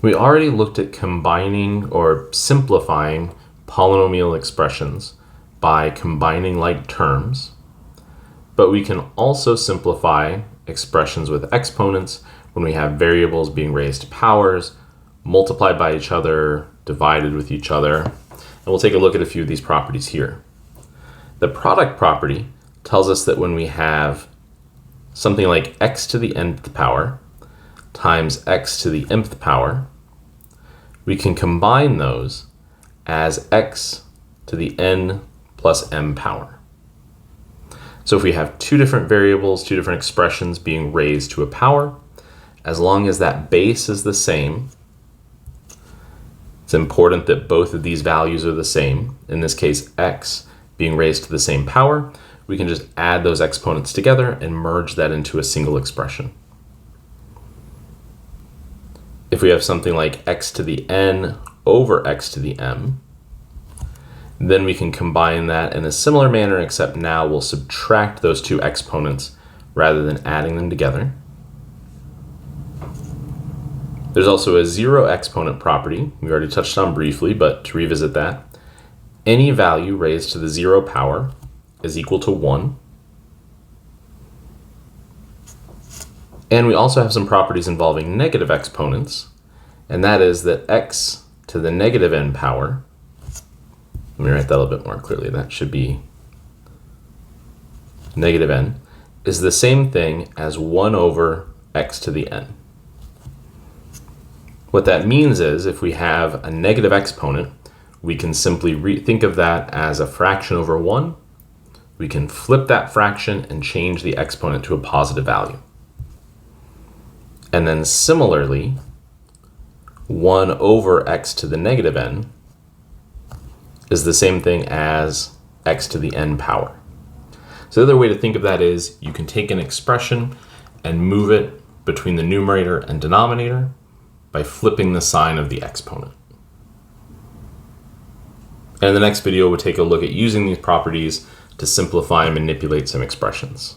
We already looked at combining or simplifying polynomial expressions by combining like terms, but we can also simplify expressions with exponents when we have variables being raised to powers, multiplied by each other, divided with each other. And we'll take a look at a few of these properties here. The product property tells us that when we have something like x to the nth power times x to the mth power, we can combine those as x to the n plus m power. So if we have two different variables, two different expressions being raised to a power, as long as that base is the same, it's important that both of these values are the same. In this case, x being raised to the same power, we can just add those exponents together and merge that into a single expression. If we have something like x to the n over x to the m, then we can combine that in a similar manner, except now we'll subtract those two exponents rather than adding them together. There's also a zero exponent property we already touched on briefly, but to revisit that, any value raised to the zero power is equal to 1. And we also have some properties involving negative exponents, and that is that x to the negative n power, let me write that a little bit more clearly, that should be negative n, is the same thing as 1 over x to the n. What that means is if we have a negative exponent, we can simply think of that as a fraction over 1. We can flip that fraction and change the exponent to a positive value. And then similarly, 1 over x to the negative n is the same thing as x to the n power. So the other way to think of that is you can take an expression and move it between the numerator and denominator by flipping the sign of the exponent. And in the next video, we'll take a look at using these properties to simplify and manipulate some expressions.